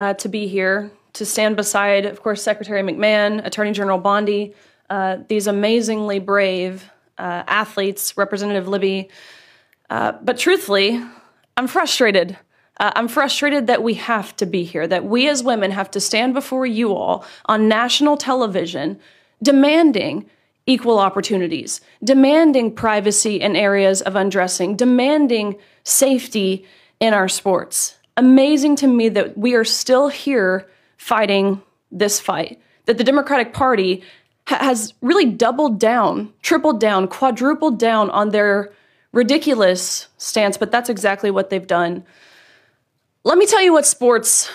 to be here, to stand beside, of course, Secretary McMahon, Attorney General Bondi, these amazingly brave athletes, Representative Libby. But truthfully, I'm frustrated. I'm frustrated that we have to be here, that we as women have to stand before you all on national television demanding equal opportunities, demanding privacy in areas of undressing, demanding safety in our sports. Amazing to me that we are still here fighting this fight, that the Democratic Party has really doubled down, tripled down, quadrupled down on their ridiculous stance, but that's exactly what they've done. Let me tell you what sports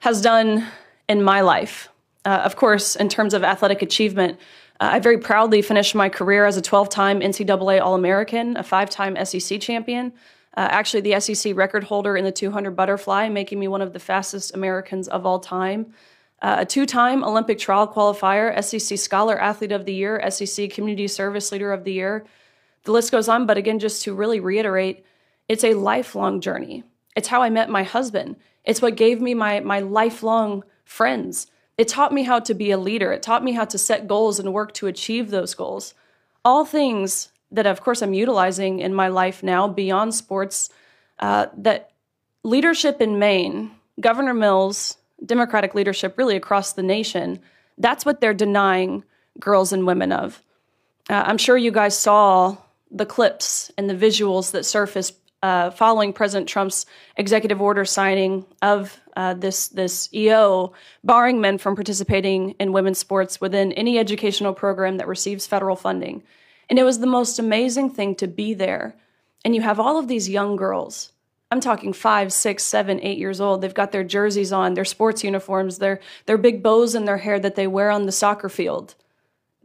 has done in my life. Of course, in terms of athletic achievement, I very proudly finished my career as a 12-time NCAA All-American, a 5-time SEC champion, actually the SEC record holder in the 200 butterfly, making me one of the fastest Americans of all time, a 2-time Olympic trial qualifier, SEC Scholar Athlete of the Year, SEC Community Service Leader of the Year. The list goes on, but again, just to really reiterate, it's a lifelong journey. It's how I met my husband. It's what gave me my lifelong friends. It taught me how to be a leader. It taught me how to set goals and work to achieve those goals. All things that, of course, I'm utilizing in my life now beyond sports, that leadership in Maine, Governor Mills, Democratic leadership really across the nation, that's what they're denying girls and women of. I'm sure you guys saw the clips and the visuals that surfaced following President Trump's executive order signing of this EO, barring men from participating in women's sports within any educational program that receives federal funding. And it was the most amazing thing to be there. And you have all of these young girls. I'm talking 5, 6, 7, 8 years old. They've got their jerseys on, their sports uniforms, their big bows in their hair that they wear on the soccer field.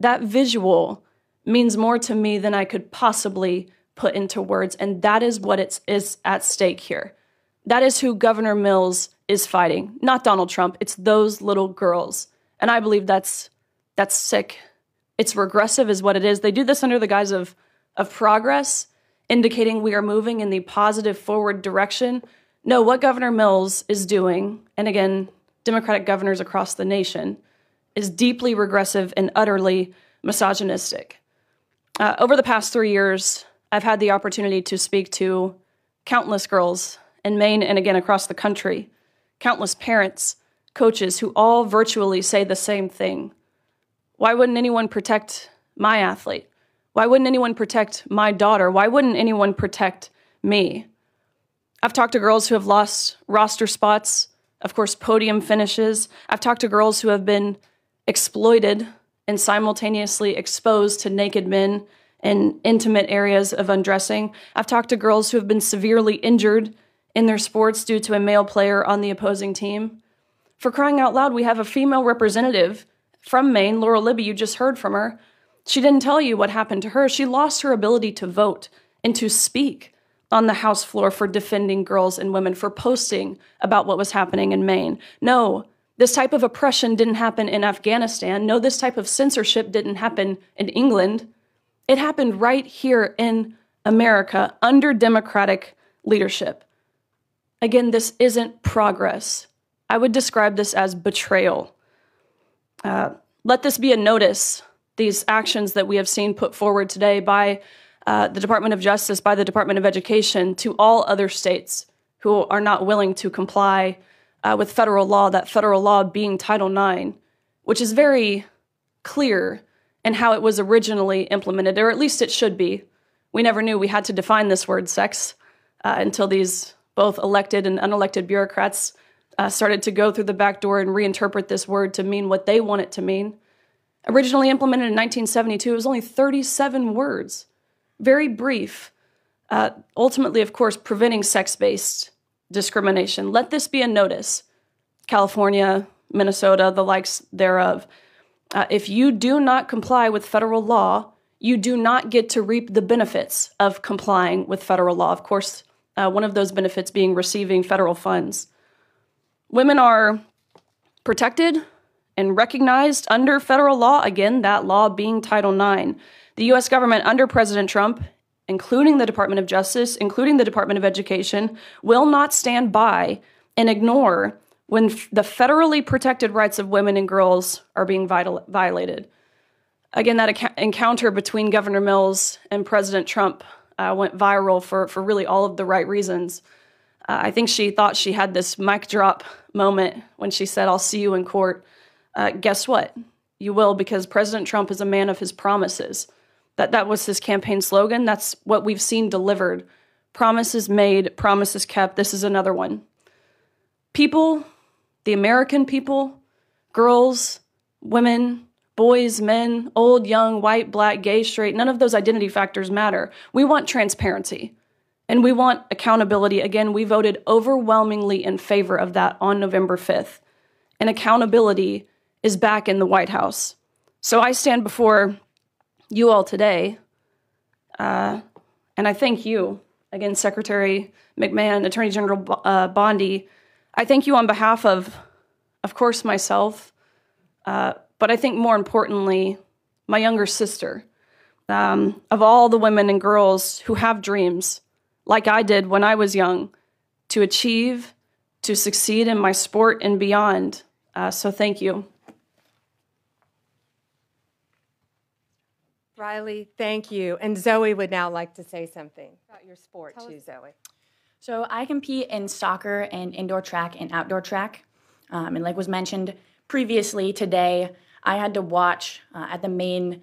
That visual means more to me than I could possibly put into words, and that is what is at stake here. That is who Governor Mills is fighting, not Donald Trump. It's those little girls, and I believe that's sick. It's regressive is what it is. They do this under the guise of progress, indicating we are moving in the positive forward direction. No, what Governor Mills is doing, and again, Democratic governors across the nation, is deeply regressive and utterly misogynistic. Over the past 3 years, I've had the opportunity to speak to countless girls in Maine and again across the country, countless parents, coaches who all virtually say the same thing. Why wouldn't anyone protect my athlete? Why wouldn't anyone protect my daughter? Why wouldn't anyone protect me? I've talked to girls who have lost roster spots, of course, podium finishes. I've talked to girls who have been exploited and simultaneously exposed to naked men in intimate areas of undressing. I've talked to girls who have been severely injured in their sports due to a male player on the opposing team. For crying out loud, we have a female representative from Maine, Laurel Libby, you just heard from her. She didn't tell you what happened to her. She lost her ability to vote and to speak on the House floor for defending girls and women, for posting about what was happening in Maine. No, this type of oppression didn't happen in Afghanistan. No, this type of censorship didn't happen in England. It happened right here in America under Democratic leadership. Again, this isn't progress. I would describe this as betrayal. Let this be a notice, these actions that we have seen put forward today by the Department of Justice, by the Department of Education, to all other states who are not willing to comply with federal law, that federal law being Title IX, which is very clear in how it was originally implemented, or at least it should be. We never knew we had to define this word sex until these both elected and unelected bureaucrats started to go through the back door and reinterpret this word to mean what they want it to mean. Originally implemented in 1972, it was only 37 words, very brief. Ultimately, of course, preventing sex-based discrimination. Let this be a notice. California, Minnesota, the likes thereof. If you do not comply with federal law, you do not get to reap the benefits of complying with federal law. Of course, one of those benefits being receiving federal funds. Women are protected and recognized under federal law, again, that law being Title IX. The U.S. government under President Trump, including the Department of Justice, including the Department of Education, will not stand by and ignore when the federally protected rights of women and girls are being violated. Again, that encounter between Governor Mills and President Trump went viral for really all of the right reasons. I think she thought she had this mic drop moment when she said, "I'll see you in court." Guess what? You will, because President Trump is a man of his promises. That was his campaign slogan. That's what we've seen delivered. Promises made, promises kept. This is another one. People, the American people, girls, women, boys, men, old, young, white, black, gay, straight, none of those identity factors matter. We want transparency and we want accountability. Again, we voted overwhelmingly in favor of that on November 5th. And accountability is back in the White House. So I stand before you all today, and I thank you, again, Secretary McMahon, Attorney General Bondi. I thank you on behalf of course, myself, but I think more importantly, my younger sister, of all the women and girls who have dreams, like I did when I was young, to achieve, to succeed in my sport and beyond. So thank you. Riley, thank you. And Zoe would now like to say something about your sport too, Zoe. So I compete in soccer and indoor track and outdoor track. And like was mentioned previously today, I had to watch at the Maine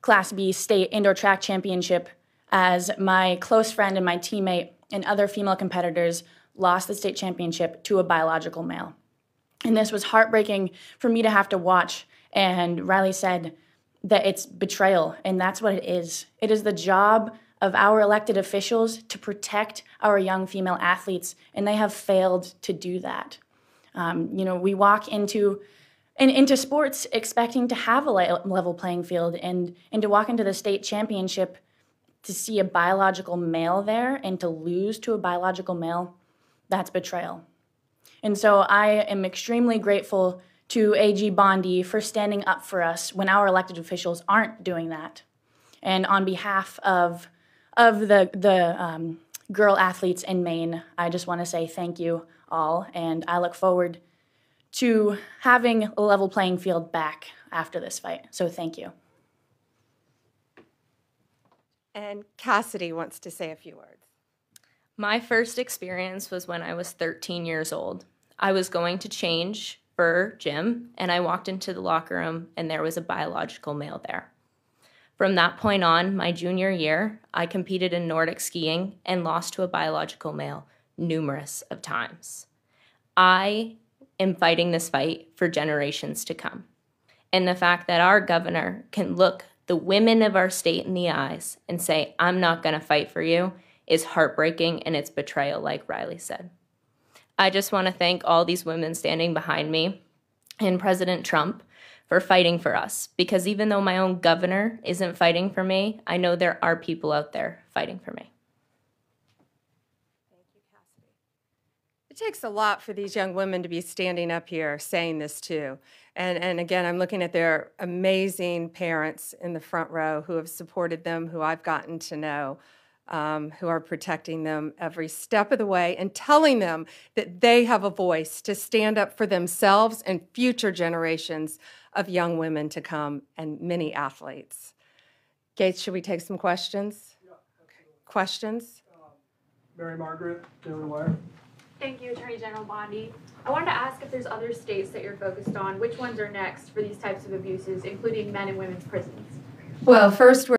Class B State Indoor Track Championship as my close friend and my teammate and other female competitors lost the state championship to a biological male. And this was heartbreaking for me to have to watch. And Riley said that it's betrayal, and that's what it is. It is the job of our elected officials to protect our young female athletes, and they have failed to do that. We walk into sports expecting to have a level playing field, and to walk into the state championship to see a biological male there and to lose to a biological male, that's betrayal. And so I am extremely grateful to AG Bondi for standing up for us when our elected officials aren't doing that. And on behalf of the girl athletes in Maine, I just want to say thank you all, and I look forward to having a level playing field back after this fight. So thank you. And Cassidy wants to say a few words. My first experience was when I was 13 years old. I was going to change for gym, and I walked into the locker room, and there was a biological male there. From that point on, my junior year, I competed in Nordic skiing and lost to a biological male numerous of times. I am fighting this fight for generations to come. And the fact that our governor can look the women of our state in the eyes and say, "I'm not going to fight for you," is heartbreaking, and it's betrayal, like Riley said. I just want to thank all these women standing behind me and President Trump for fighting for us, because even though my own governor isn't fighting for me, I know there are people out there fighting for me. Thank you, Cassidy. It takes a lot for these young women to be standing up here saying this too. And again, I'm looking at their amazing parents in the front row who have supported them, who I've gotten to know, who are protecting them every step of the way and telling them that they have a voice to stand up for themselves and future generations of young women to come and many athletes. Gates, should we take some questions? Yeah, absolutely. Questions? Mary Margaret, Daily Wire. Thank you, Attorney General Bondi. I wanted to ask if there's other states that you're focused on. Which ones are next for these types of abuses, including men and women's prisons? Well, first,